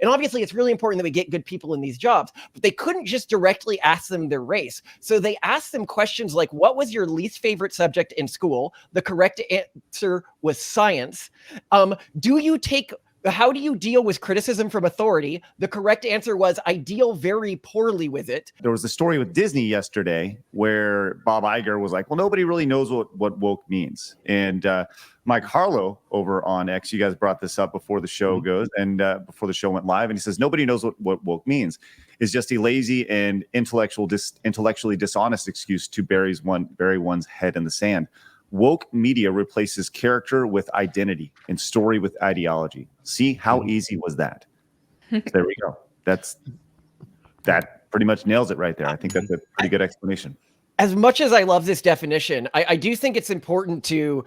And obviously, it's really important that we get good people in these jobs, but they couldn't just directly ask them their race. So they asked them questions like, what was your least favorite subject in school? The correct answer was science. How do you deal with criticism from authority? The correct answer was, I deal very poorly with it. There was a story with Disney yesterday where Bob Iger was like, well, nobody really knows what woke means. And Mike Harlow over on X, you guys brought this up before the show goes and before the show went live. And he says, nobody knows what woke means. It's just a lazy and intellectually dishonest excuse to bury one's head in the sand. Woke media replaces character with identity and story with ideology. See how easy was that? So there we go. That pretty much nails it right there. I think that's a pretty good explanation. As much as I love this definition, I do think it's important to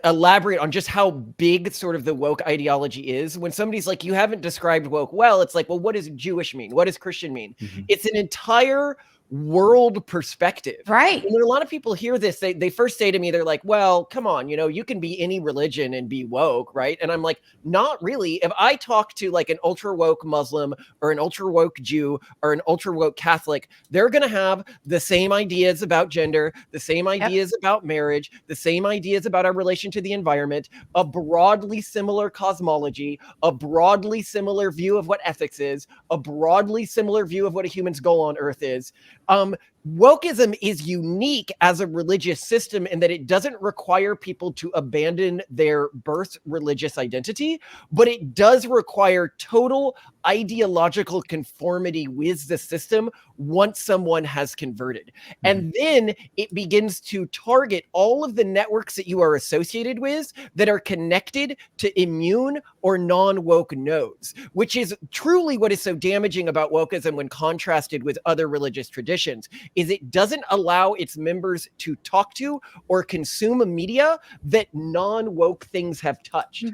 elaborate on just how big sort of the woke ideology is. When somebody's like, you haven't described woke well, it's like, well, what does Jewish mean? What does Christian mean? It's an entire world perspective. Right. And when a lot of people hear this, they first say to me, they're like, well, come on, you can be any religion and be woke, right? And I'm like, not really. If I talk to like an ultra woke Muslim or an ultra woke Jew or an ultra woke Catholic, they're going to have the same ideas about gender, the same ideas about marriage, the same ideas about our relation to the environment, a broadly similar cosmology, a broadly similar view of what ethics is, a broadly similar view of what a human's goal on earth is. Wokeism is unique as a religious system in that it doesn't require people to abandon their birth religious identity, but it does require total ideological conformity with the system once someone has converted. And then it begins to target all of the networks that you are associated with that are connected to immune or non-woke nodes, which is truly what is so damaging about wokeism when contrasted with other religious traditions, is it doesn't allow its members to talk to or consume a media that non-woke things have touched,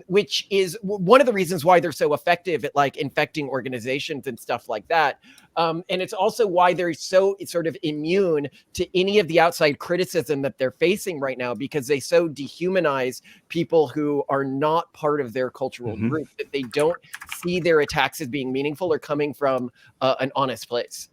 which is one of the reasons why they're so effective at like infecting organizations and stuff like that. And it's also why they're so sort of immune to any of the outside criticism that they're facing right now, because they so dehumanize people who are not part of their cultural group, that they don't see their attacks as being meaningful or coming from an honest place.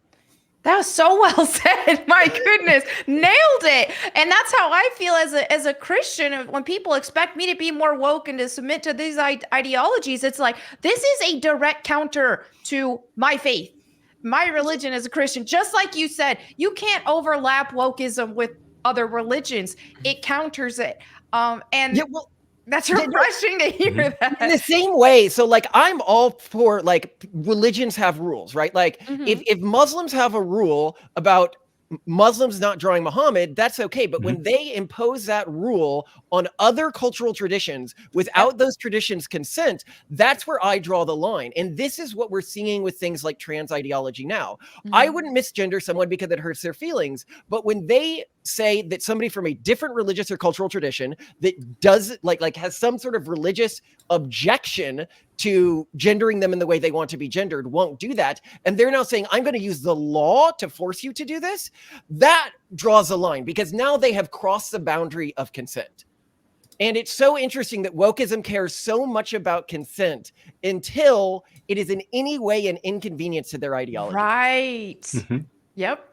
That was so well said. My goodness, nailed it. And that's how I feel as a Christian. When people expect me to be more woke and to submit to these ideologies, it's like, this is a direct counter to my faith, my religion as a Christian. Just like you said, you can't overlap wokeism with other religions. It counters it. That's refreshing to hear that. In the same way, so like I'm all for like religions have rules, right? Like if Muslims have a rule about Muslims not drawing Muhammad, that's okay. But when they impose that rule on other cultural traditions without those traditions' consent, that's where I draw the line. And this is what we're seeing with things like trans ideology now. I wouldn't misgender someone because it hurts their feelings. But when they say that somebody from a different religious or cultural tradition that does like has some sort of religious objection to gendering them in the way they want to be gendered won't do that, and they're now saying, I'm going to use the law to force you to do this, that draws a line, because now they have crossed the boundary of consent. And it's so interesting that wokeism cares so much about consent until it is in any way an inconvenience to their ideology. Right. Yep.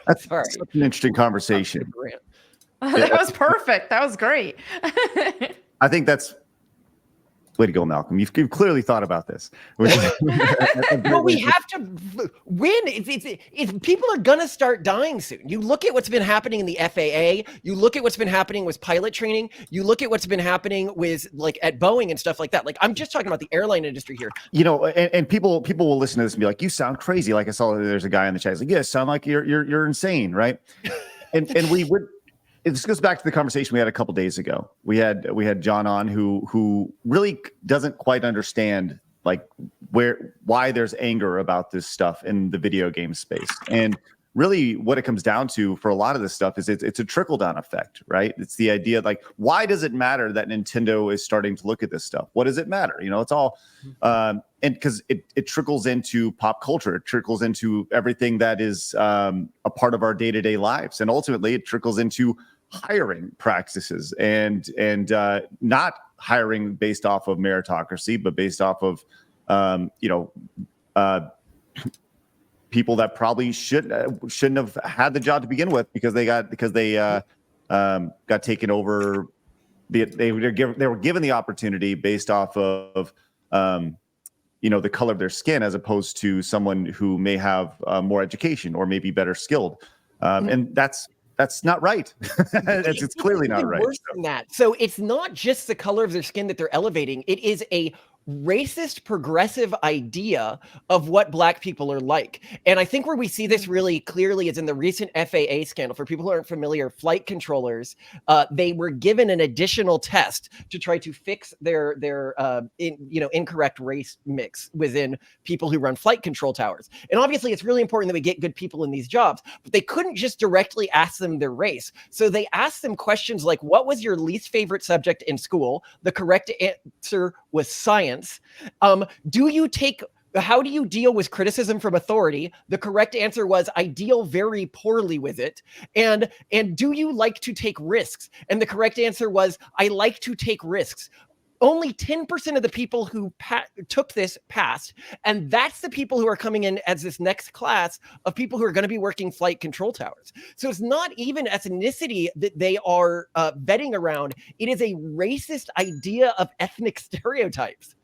That's such an interesting conversation. That was perfect. That was great. I think that's way to go, Malcolm. You've clearly thought about this. Well, we have to win. It's people are going to start dying soon. You look at what's been happening in the FAA. You look at what's been happening with pilot training. You look at what's been happening with like at Boeing and stuff like that. Like I'm just talking about the airline industry here. And people will listen to this and be like, you sound crazy. Like I saw there's a guy in the chat. He's like, yeah, sound like you're insane, right? And we would. This goes back to the conversation we had a couple days ago. We had John on who really doesn't quite understand like why there's anger about this stuff in the video game space. And really what it comes down to for a lot of this stuff is it's a trickle down effect, right? It's the idea like, why does it matter that Nintendo is starting to look at this stuff? What does it matter? It's all and because it trickles into pop culture, it trickles into everything that is a part of our day-to-day lives, and ultimately it trickles into hiring practices and not hiring based off of meritocracy, but based off of you know, people that probably shouldn't have had the job to begin with because they got taken over. They were given the opportunity based off of you know, the color of their skin, as opposed to someone who may have more education or maybe better skilled, and that's not right. It's clearly not right. Worse than that. So it's not just the color of their skin that they're elevating. It is a racist progressive idea of what Black people are like. And I think where we see this really clearly is in the recent FAA scandal. For people who aren't familiar, flight controllers, they were given an additional test to try to fix their incorrect race mix within people who run flight control towers. And obviously it's really important that we get good people in these jobs, but they couldn't just directly ask them their race. So they asked them questions like, what was your least favorite subject in school? The correct answer was science. How do you deal with criticism from authority? The correct answer was, I deal very poorly with it. And do you like to take risks? And the correct answer was, I like to take risks. Only 10% of the people who took this passed. And that's the people who are coming in as this next class of people who are going to be working flight control towers. So it's not even ethnicity that they are vetting around. It is a racist idea of ethnic stereotypes.